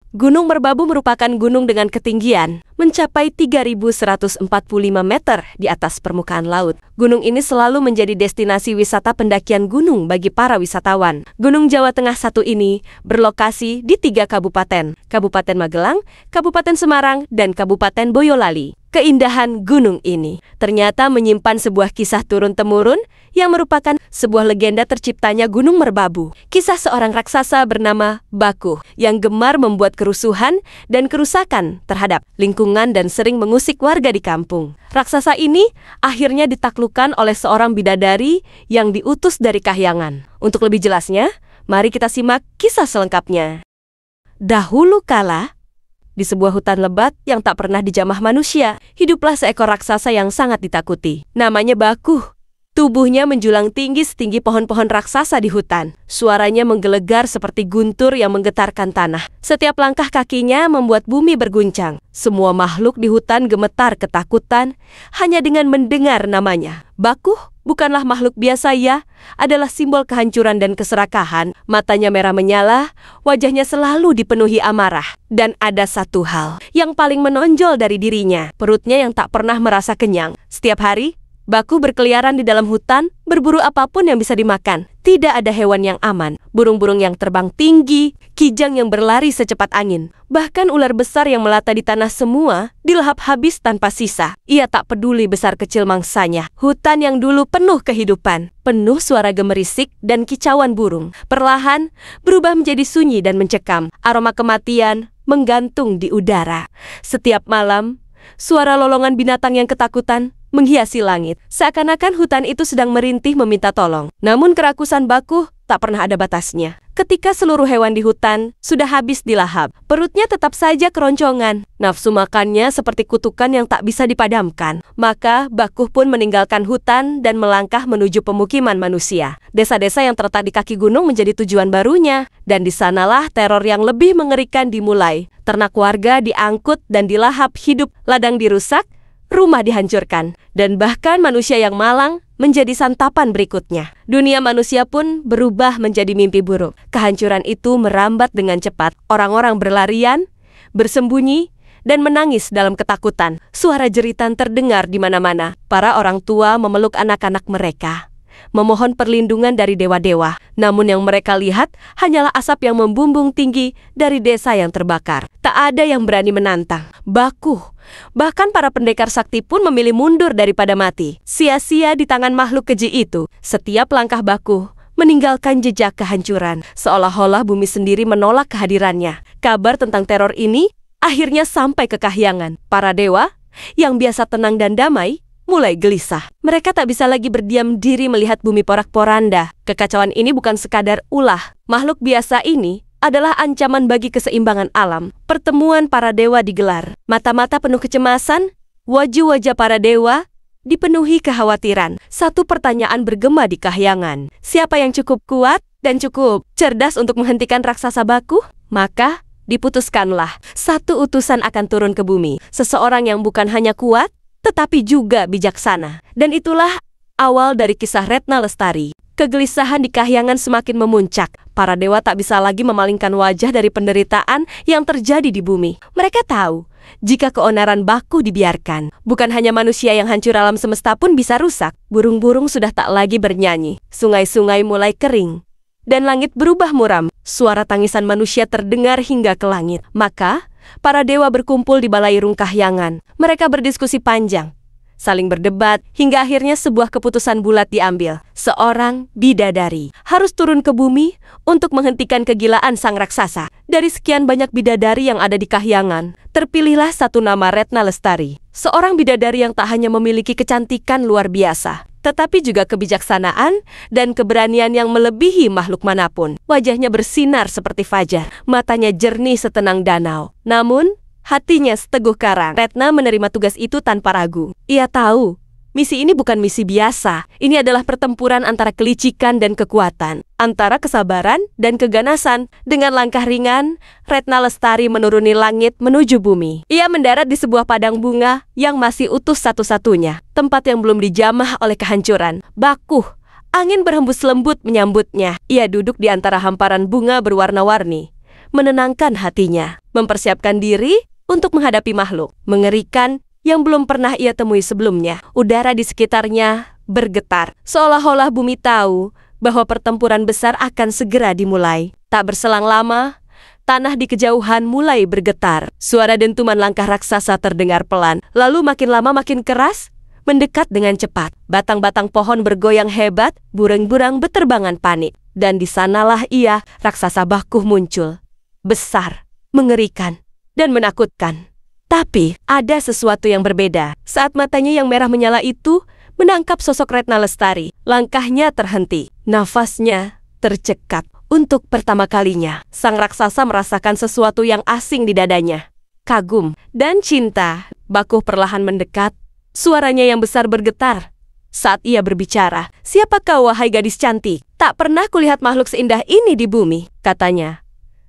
Gunung Merbabu merupakan gunung dengan ketinggian mencapai 3.145 meter di atas permukaan laut. Gunung ini selalu menjadi destinasi wisata pendakian gunung bagi para wisatawan. Gunung Jawa Tengah satu ini berlokasi di 3 kabupaten, Kabupaten Magelang, Kabupaten Semarang, dan Kabupaten Boyolali. Keindahan gunung ini ternyata menyimpan sebuah kisah turun-temurun yang merupakan sebuah legenda terciptanya Gunung Merbabu. Kisah seorang raksasa bernama Bakuh yang gemar membuat kerusuhan dan kerusakan terhadap lingkungan dan sering mengusik warga di kampung. Raksasa ini akhirnya ditaklukkan oleh seorang bidadari yang diutus dari Kahyangan. Untuk lebih jelasnya, mari kita simak kisah selengkapnya. Dahulu kala, di sebuah hutan lebat yang tak pernah dijamah manusia, hiduplah seekor raksasa yang sangat ditakuti. Namanya Bakuh. Tubuhnya menjulang tinggi setinggi pohon-pohon raksasa di hutan. Suaranya menggelegar seperti guntur yang menggetarkan tanah. Setiap langkah kakinya membuat bumi berguncang. Semua makhluk di hutan gemetar ketakutan hanya dengan mendengar namanya. Bakuh bukanlah makhluk biasa ya, adalah simbol kehancuran dan keserakahan. Matanya merah menyala, wajahnya selalu dipenuhi amarah. Dan ada satu hal yang paling menonjol dari dirinya, perutnya yang tak pernah merasa kenyang. Setiap hari, Bakuh berkeliaran di dalam hutan, berburu apapun yang bisa dimakan. Tidak ada hewan yang aman, burung-burung yang terbang tinggi, kijang yang berlari secepat angin. Bahkan ular besar yang melata di tanah semua dilahap habis tanpa sisa. Ia tak peduli besar kecil mangsanya. Hutan yang dulu penuh kehidupan, penuh suara gemerisik dan kicauan burung, perlahan berubah menjadi sunyi dan mencekam. Aroma kematian menggantung di udara. Setiap malam, suara lolongan binatang yang ketakutan menghiasi langit. Seakan-akan hutan itu sedang merintih meminta tolong. Namun kerakusan Bakuh tak pernah ada batasnya. Ketika seluruh hewan di hutan sudah habis dilahap, perutnya tetap saja keroncongan. Nafsu makannya seperti kutukan yang tak bisa dipadamkan. Maka Bakuh pun meninggalkan hutan dan melangkah menuju pemukiman manusia. Desa-desa yang terletak di kaki gunung menjadi tujuan barunya. Dan di sanalah teror yang lebih mengerikan dimulai. Ternak warga diangkut dan dilahap hidup, ladang dirusak, rumah dihancurkan, dan bahkan manusia yang malang menjadi santapan berikutnya. Dunia manusia pun berubah menjadi mimpi buruk. Kehancuran itu merambat dengan cepat. Orang-orang berlarian, bersembunyi, dan menangis dalam ketakutan. Suara jeritan terdengar di mana-mana. Para orang tua memeluk anak-anak mereka, memohon perlindungan dari dewa-dewa. Namun yang mereka lihat hanyalah asap yang membumbung tinggi dari desa yang terbakar. Tak ada yang berani menantang Bakuh. Bahkan para pendekar sakti pun memilih mundur daripada mati. Sia-sia di tangan makhluk keji itu. Setiap langkah Bakuh meninggalkan jejak kehancuran. Seolah-olah bumi sendiri menolak kehadirannya. Kabar tentang teror ini akhirnya sampai ke Kahyangan. Para dewa yang biasa tenang dan damai mulai gelisah. Mereka tak bisa lagi berdiam diri melihat bumi porak-poranda. Kekacauan ini bukan sekadar ulah. Makhluk biasa ini adalah ancaman bagi keseimbangan alam. Pertemuan para dewa digelar. Mata-mata penuh kecemasan, wajah-wajah para dewa dipenuhi kekhawatiran. Satu pertanyaan bergema di Kahyangan. Siapa yang cukup kuat dan cukup cerdas untuk menghentikan raksasa Bakuh? Maka diputuskanlah, satu utusan akan turun ke bumi. Seseorang yang bukan hanya kuat, tetapi juga bijaksana. Dan itulah awal dari kisah Retna Lestari. Kegelisahan di Kahyangan semakin memuncak. Para dewa tak bisa lagi memalingkan wajah dari penderitaan yang terjadi di bumi. Mereka tahu, jika keonaran Bakuh dibiarkan, bukan hanya manusia yang hancur alam semesta pun bisa rusak. Burung-burung sudah tak lagi bernyanyi. Sungai-sungai mulai kering. Dan langit berubah muram. Suara tangisan manusia terdengar hingga ke langit. Maka, para dewa berkumpul di Balairung Kahyangan. Mereka berdiskusi panjang, saling berdebat, hingga akhirnya sebuah keputusan bulat diambil. Seorang bidadari harus turun ke bumi untuk menghentikan kegilaan sang raksasa. Dari sekian banyak bidadari yang ada di Kahyangan, terpilihlah satu nama Retna Lestari. Seorang bidadari yang tak hanya memiliki kecantikan luar biasa, tetapi juga kebijaksanaan dan keberanian yang melebihi makhluk manapun. Wajahnya bersinar seperti fajar, matanya jernih setenang danau. Namun, hatinya seteguh karang. Retna menerima tugas itu tanpa ragu. Ia tahu, misi ini bukan misi biasa. Ini adalah pertempuran antara kelicikan dan kekuatan, antara kesabaran dan keganasan. Dengan langkah ringan, Retna Lestari menuruni langit menuju bumi. Ia mendarat di sebuah padang bunga yang masih utuh satu-satunya, tempat yang belum dijamah oleh kehancuran. Bakuh, angin berhembus lembut menyambutnya. Ia duduk di antara hamparan bunga berwarna-warni, menenangkan hatinya, mempersiapkan diri untuk menghadapi makhluk mengerikan yang belum pernah ia temui sebelumnya. Udara di sekitarnya bergetar, seolah-olah bumi tahu bahwa pertempuran besar akan segera dimulai. Tak berselang lama, tanah di kejauhan mulai bergetar. Suara dentuman langkah raksasa terdengar pelan, lalu makin lama makin keras, mendekat dengan cepat. Batang-batang pohon bergoyang hebat, burung-burung beterbangan panik. Dan di sanalah ia, raksasa Bakuh muncul. Besar, mengerikan, dan menakutkan. Tapi, ada sesuatu yang berbeda. Saat matanya yang merah menyala itu menangkap sosok Retna Lestari, langkahnya terhenti. Nafasnya tercekat. Untuk pertama kalinya, sang raksasa merasakan sesuatu yang asing di dadanya. Kagum dan cinta. Bakuh perlahan mendekat. Suaranya yang besar bergetar saat ia berbicara. "Siapa kau, wahai gadis cantik? Tak pernah kulihat makhluk seindah ini di bumi," katanya.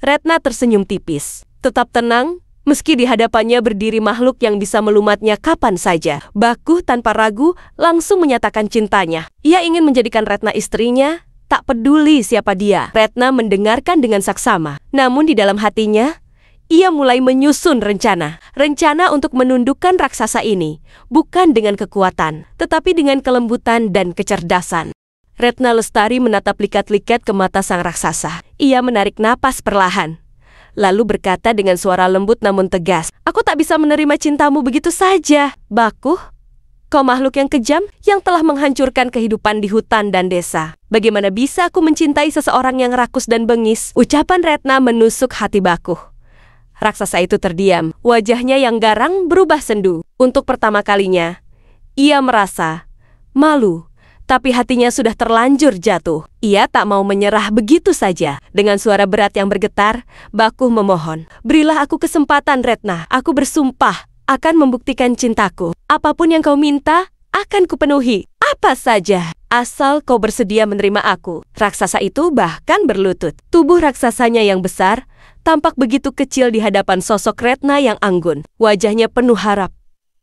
Retna tersenyum tipis. Tetap tenang, meski di hadapannya berdiri makhluk yang bisa melumatnya kapan saja. Bakuh tanpa ragu langsung menyatakan cintanya. Ia ingin menjadikan Retna istrinya, tak peduli siapa dia. Retna mendengarkan dengan saksama. Namun di dalam hatinya, ia mulai menyusun rencana. Rencana untuk menundukkan raksasa ini, bukan dengan kekuatan, tetapi dengan kelembutan dan kecerdasan. Retna Lestari menatap likat-likat ke mata sang raksasa. Ia menarik napas perlahan, lalu berkata dengan suara lembut namun tegas, "Aku tak bisa menerima cintamu begitu saja, Bakuh. Kau makhluk yang kejam yang telah menghancurkan kehidupan di hutan dan desa. Bagaimana bisa aku mencintai seseorang yang rakus dan bengis?" Ucapan Retna menusuk hati Bakuh. Raksasa itu terdiam, wajahnya yang garang berubah sendu. Untuk pertama kalinya, ia merasa malu, tapi hatinya sudah terlanjur jatuh. Ia tak mau menyerah begitu saja. Dengan suara berat yang bergetar, Bakuh memohon, "Berilah aku kesempatan, Retna. Aku bersumpah akan membuktikan cintaku. Apapun yang kau minta, akan kupenuhi. Apa saja, asal kau bersedia menerima aku." Raksasa itu bahkan berlutut. Tubuh raksasanya yang besar tampak begitu kecil di hadapan sosok Retna yang anggun. Wajahnya penuh harap,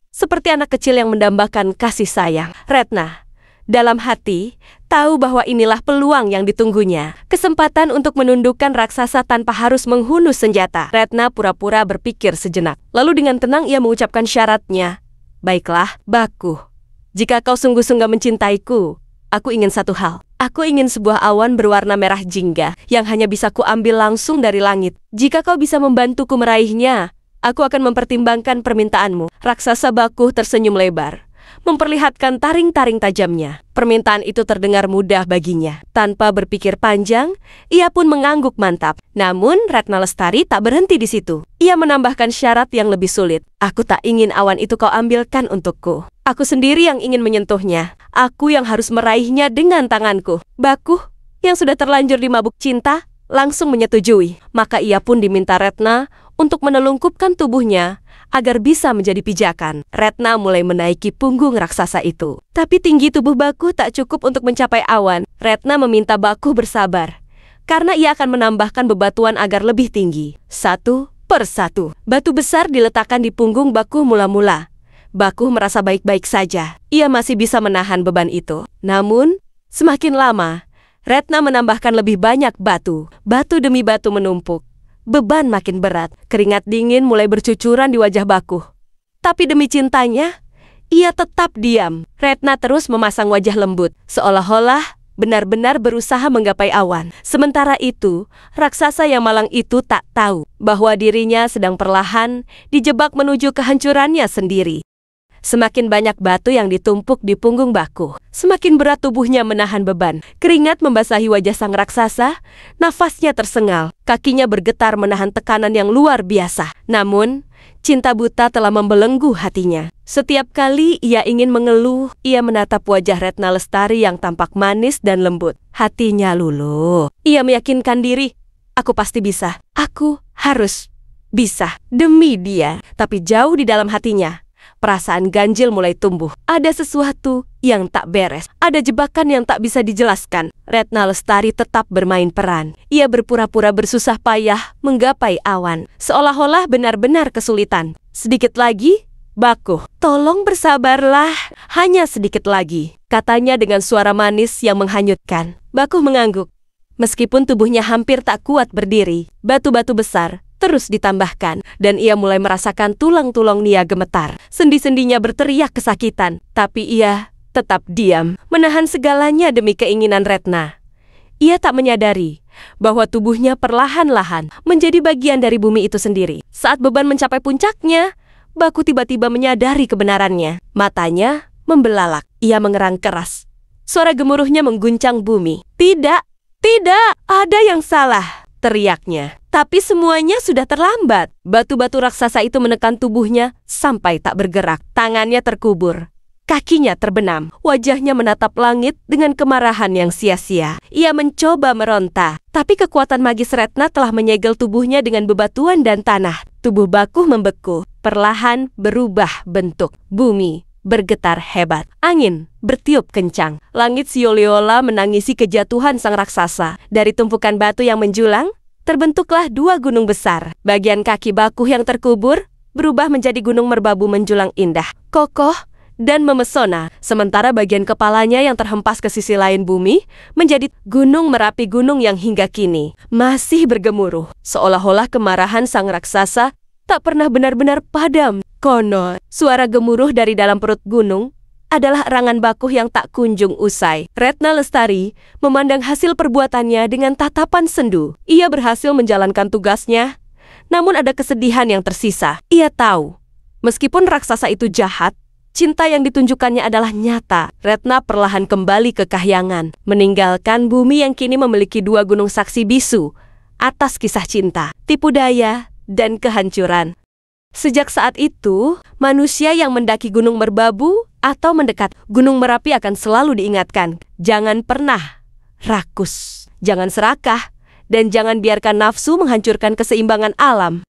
seperti anak kecil yang mendambakan kasih sayang. Retna, dalam hati, tahu bahwa inilah peluang yang ditunggunya. Kesempatan untuk menundukkan raksasa tanpa harus menghunus senjata. Retna pura-pura berpikir sejenak. Lalu dengan tenang ia mengucapkan syaratnya. "Baiklah, Bakuh. Jika kau sungguh-sungguh mencintaiku, aku ingin satu hal. Aku ingin sebuah awan berwarna merah jingga yang hanya bisa kuambil langsung dari langit. Jika kau bisa membantuku meraihnya, aku akan mempertimbangkan permintaanmu." Raksasa Bakuh tersenyum lebar, memperlihatkan taring-taring tajamnya. Permintaan itu terdengar mudah baginya. Tanpa berpikir panjang, ia pun mengangguk mantap. Namun, Retna Lestari tak berhenti di situ. Ia menambahkan syarat yang lebih sulit. "Aku tak ingin awan itu kau ambilkan untukku. Aku sendiri yang ingin menyentuhnya. Aku yang harus meraihnya dengan tanganku." Bakuh, yang sudah terlanjur dimabuk cinta, langsung menyetujui. Maka ia pun diminta Retna untuk menelungkupkan tubuhnya agar bisa menjadi pijakan. Retna mulai menaiki punggung raksasa itu. Tapi tinggi tubuh Bakuh tak cukup untuk mencapai awan. Retna meminta Bakuh bersabar, karena ia akan menambahkan bebatuan agar lebih tinggi. Satu persatu, batu besar diletakkan di punggung Bakuh mula-mula. Bakuh merasa baik-baik saja. Ia masih bisa menahan beban itu. Namun, semakin lama, Retna menambahkan lebih banyak batu. Batu demi batu menumpuk. Beban makin berat. Keringat dingin mulai bercucuran di wajah Bakuh. Tapi demi cintanya, ia tetap diam. Retna terus memasang wajah lembut, seolah-olah benar-benar berusaha menggapai awan. Sementara itu, raksasa yang malang itu tak tahu bahwa dirinya sedang perlahan dijebak menuju kehancurannya sendiri. Semakin banyak batu yang ditumpuk di punggung Bakuh, semakin berat tubuhnya menahan beban. Keringat membasahi wajah sang raksasa, nafasnya tersengal, kakinya bergetar menahan tekanan yang luar biasa. Namun, cinta buta telah membelenggu hatinya. Setiap kali ia ingin mengeluh, ia menatap wajah Retna Lestari yang tampak manis dan lembut. Hatinya luluh. Ia meyakinkan diri, "Aku pasti bisa. Aku harus bisa demi dia." Tapi jauh di dalam hatinya, perasaan ganjil mulai tumbuh. Ada sesuatu yang tak beres. Ada jebakan yang tak bisa dijelaskan. Retna Lestari tetap bermain peran. Ia berpura-pura bersusah payah menggapai awan, seolah-olah benar-benar kesulitan. Sedikit lagi, Bakuh, "Tolong bersabarlah, hanya sedikit lagi," katanya dengan suara manis yang menghanyutkan. Bakuh mengangguk. Meskipun tubuhnya hampir tak kuat berdiri, batu-batu besar terus ditambahkan, dan ia mulai merasakan tulang-tulang Nia gemetar. Sendi-sendinya berteriak kesakitan, tapi ia tetap diam, menahan segalanya demi keinginan Retna. Ia tak menyadari bahwa tubuhnya perlahan-lahan menjadi bagian dari bumi itu sendiri. Saat beban mencapai puncaknya, Baku tiba-tiba menyadari kebenarannya. Matanya membelalak. Ia mengerang keras. Suara gemuruhnya mengguncang bumi. Tidak, tidak, ada yang salah, teriaknya. Tapi semuanya sudah terlambat. Batu-batu raksasa itu menekan tubuhnya sampai tak bergerak. Tangannya terkubur. Kakinya terbenam. Wajahnya menatap langit dengan kemarahan yang sia-sia. Ia mencoba meronta. Tapi kekuatan magis Retna telah menyegel tubuhnya dengan bebatuan dan tanah. Tubuh Baku membeku. Perlahan berubah bentuk. Bumi bergetar hebat. Angin bertiup kencang. Langit Sioliola menangisi kejatuhan sang raksasa. Dari tumpukan batu yang menjulang, terbentuklah dua gunung besar. Bagian kaki Baku yang terkubur berubah menjadi gunung merbabu menjulang indah, kokoh, dan memesona. Sementara bagian kepalanya yang terhempas ke sisi lain bumi menjadi gunung Merapi, gunung yang hingga kini masih bergemuruh. Seolah-olah kemarahan sang raksasa tak pernah benar-benar padam. Konon, suara gemuruh dari dalam perut gunung adalah erangan Baku yang tak kunjung usai. Retna Lestari memandang hasil perbuatannya dengan tatapan sendu. Ia berhasil menjalankan tugasnya, namun ada kesedihan yang tersisa. Ia tahu, meskipun raksasa itu jahat, cinta yang ditunjukkannya adalah nyata. Retna perlahan kembali ke kahyangan, meninggalkan bumi yang kini memiliki dua gunung saksi bisu atas kisah cinta, tipu daya, dan kehancuran. Sejak saat itu, manusia yang mendaki Gunung Merbabu atau mendekat Gunung Merapi akan selalu diingatkan, jangan pernah rakus, jangan serakah, dan jangan biarkan nafsu menghancurkan keseimbangan alam.